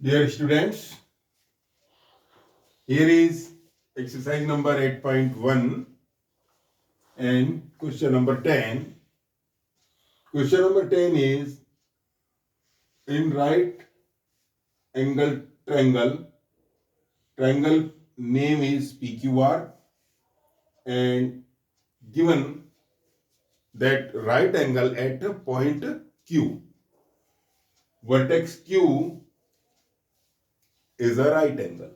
Dear students, here is exercise number 8.1 and question number 10. Question number 10 is in right angle triangle name is PQR, and given that right angle at point Q. Vertex Q is a right angle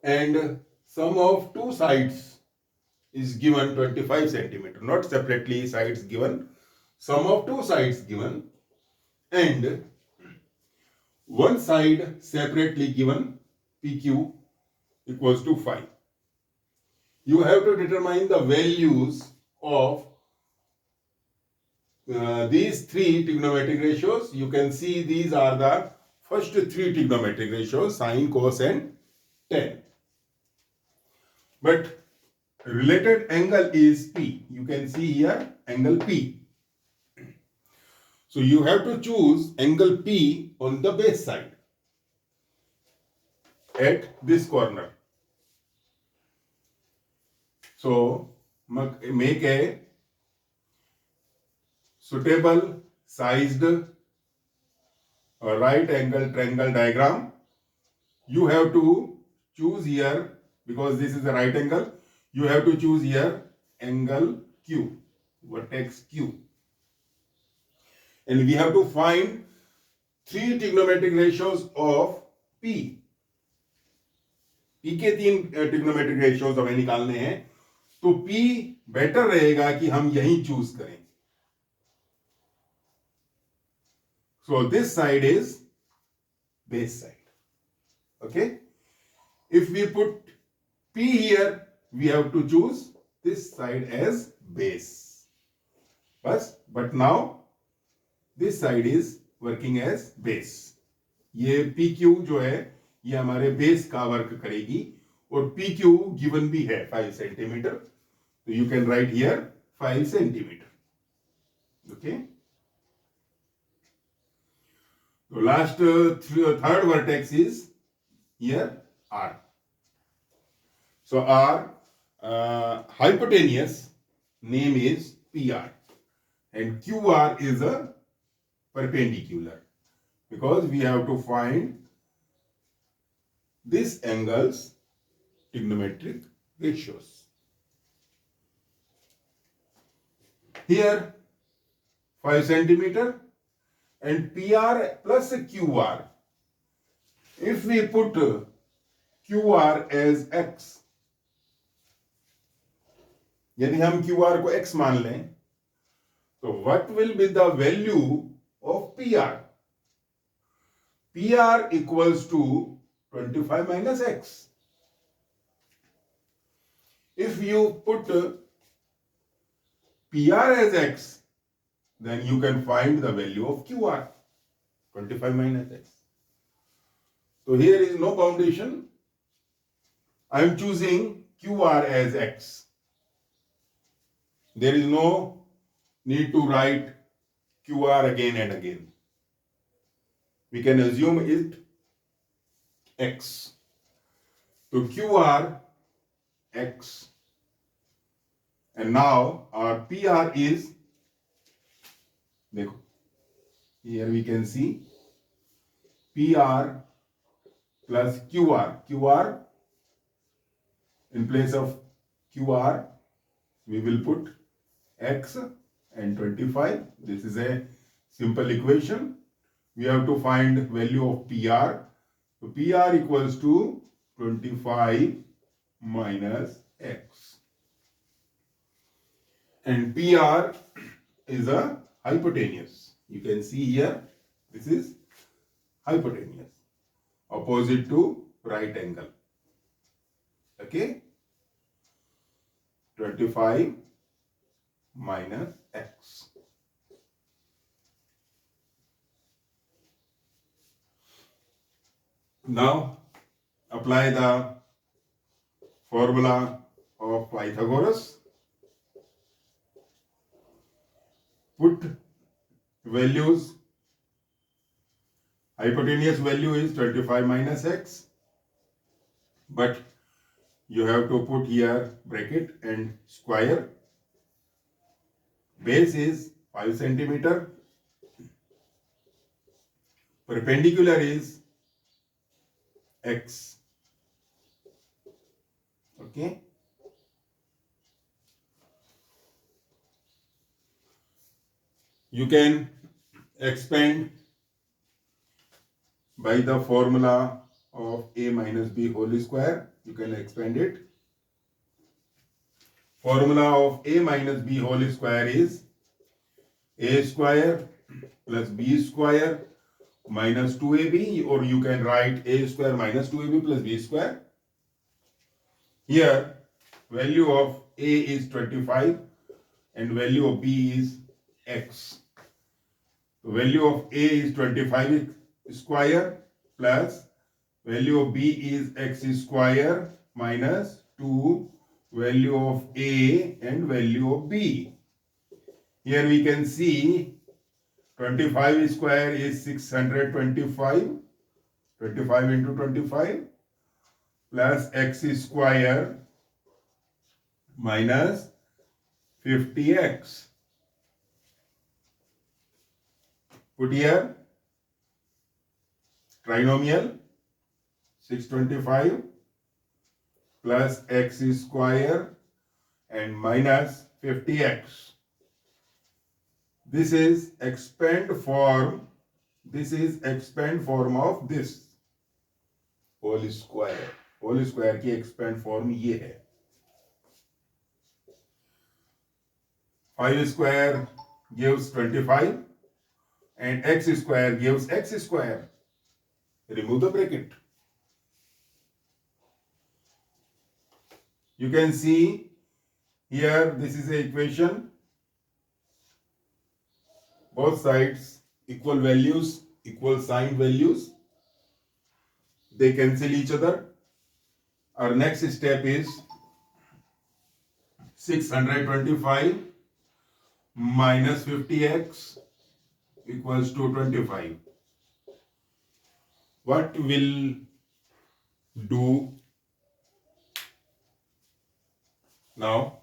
and sum of two sides is given 25 centimeter, not separately sides given, sum of two sides given, and one side separately given PQ equals to 5. You have to determine the values of these three trigonometric ratios. You can see these are the first three trigonometric ratios, sine, cos and tan. But related angle is P. You can see here angle P. So you have to choose angle P on the base side at this corner. So make a suitable sized right angle triangle diagram. You have to choose here, because this is a right angle, you have to choose here angle Q, vertex Q. And we have to find three trigonometric ratios of P. P के तीन trigonometric ratios हमें निकालने हैं, तो P better रहेगा कि हम यही चूज करें. So this side is base side. Okay. If we put P here, we have to choose this side as base. But now this side is working as base. ये PQ जो है ये हमारे बेस का work करेगी, और PQ given भी है 5 सेंटीमीटर, तो you can write here 5 centimetre. Okay. So last third vertex is here R. So R hypotenuse name is PR, and QR is a perpendicular, because we have to find this angle's trigonometric ratios. Here 5 centimeter and PR plus QR. If we put QR as X, यदि हम QR को X मान लें, तो what will be the value of PR? PR equals to 25 minus X. If you put PR as X, then you can find the value of QR, 25 minus X. So here is no foundation. I am choosing QR as X. There is no need to write QR again and again. We can assume it X. So QR X. And now our PR is, here we can see PR plus QR. QR, in place of QR, we will put X and 25. This is a simple equation. We have to find value of PR. So PR equals to 25 minus X. And PR is a hypotenuse. You can see here, this is hypotenuse, opposite to right angle. Okay. 25 minus X. Now apply the formula of Pythagoras. Put values. Hypotenuse value is 25 minus x, but you have to put here bracket and square. Base is 5 centimeter. Perpendicular is x. Okay. You can expand by the formula of a minus b whole square. You can expand it. Formula of a minus b whole square is a square plus b square minus 2ab, or you can write a square minus 2ab plus b square. Here value of a is 25 and value of b is x. So value of a is 25 square plus value of b is x square minus 2 value of a and value of b. Here we can see 25 square is 625, 25 into 25 plus x square minus 50x. Put here trinomial 625 plus x square and minus 50x. This is expand form. This is expand form of this whole square. Whole square की expand form ये है. 5 square gives 25 and x square gives x square. Remove the bracket. You can see here this is the equation. Both sides equal values, equal sign values. They cancel each other. Our next step is 625 minus 50x equals to 25. What will do now?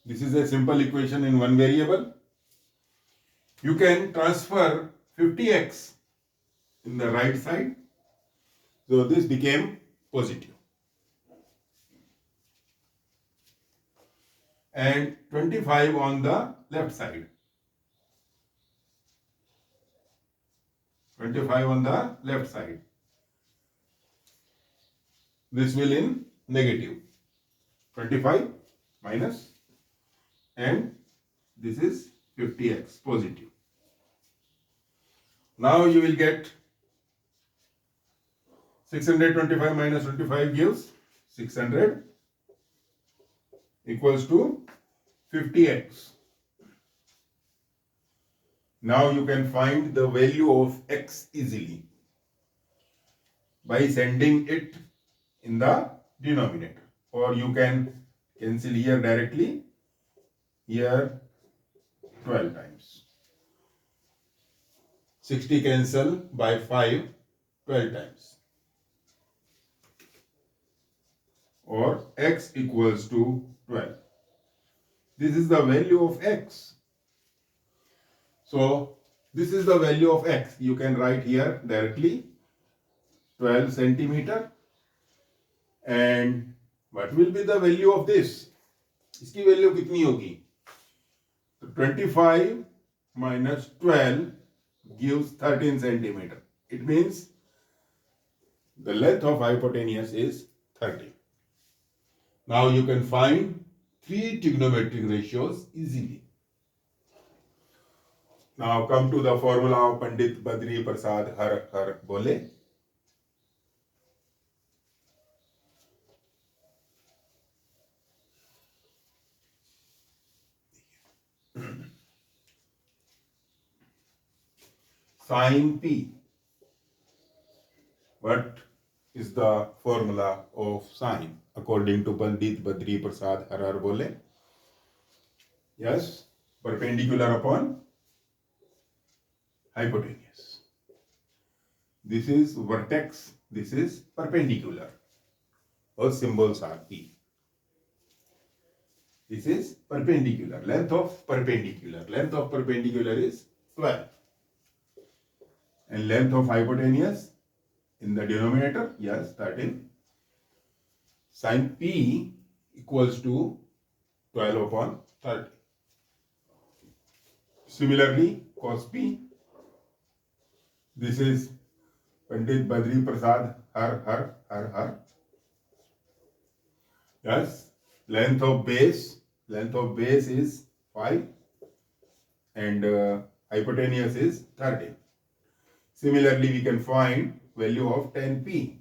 This is a simple equation in one variable. You can transfer 50x in the right side. So this became positive. And 25 on the left side. 25 on the left side. This will in negative. 25 minus and this is 50x positive. Now you will get 625 minus 25 gives 600 equals to 50x. Now you can find the value of x easily by sending it in the denominator, or you can cancel here directly. Here 12 times. 60 cancel by 5 12 times. Or x equals to 12. This is the value of x. So this is the value of x. You can write here directly 12 centimeter. And what will be the value of this? इसकी value कितनी होगी? 25 minus 12 gives 13 centimeter. It means the length of hypotenuse is 30. Now you can find three trigonometric ratios easily. Now come to the formula of Pandit Badri Prasad Har Har Bole. Sin P. What is the formula of sine according to Pandit Badri Prasad Har Bole? Yes, perpendicular upon hypotenuse. This is vertex, this is perpendicular. Our symbols are P. This is perpendicular, length of perpendicular. Length of perpendicular is 12. And length of hypotenuse in the denominator, yes, 13. Sin P equals to 12 upon 30. Similarly, cos P, this is Pandit Badri Prasad, har. Yes, length of base is 5 and hypotenuse is 30. Similarly, we can find value of 10p.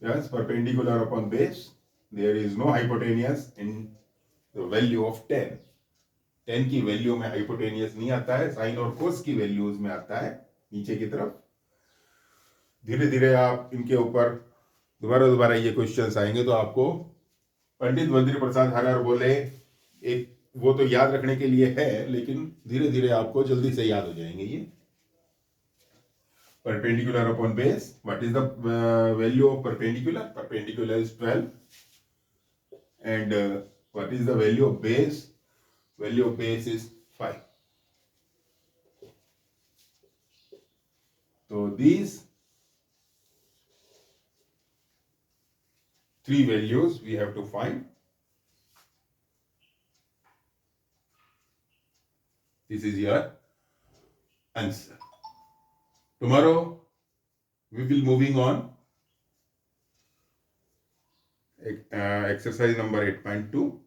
Yes, perpendicular upon base. There is no hypotenuse in the value of 10. 10 की value में hypotenuse नहीं आता है, sign और कोस की values में आता है नीचे की तरफ. धीरे धीरे आप इनके ऊपर दोबारा ये क्वेश्चंस आएंगे तो आपको पंडित बद्री प्रसाद हर बोले एक वो तो याद रखने के लिए है, लेकिन धीरे धीरे आपको जल्दी से याद हो जाएंगे ये. Perpendicular upon base, what is the value of perpendicular? Perpendicular is 12. And what is the value of base? Value of base is 5. So these three values we have to find. This is your answer. Tomorrow we will moving on exercise number 8.2.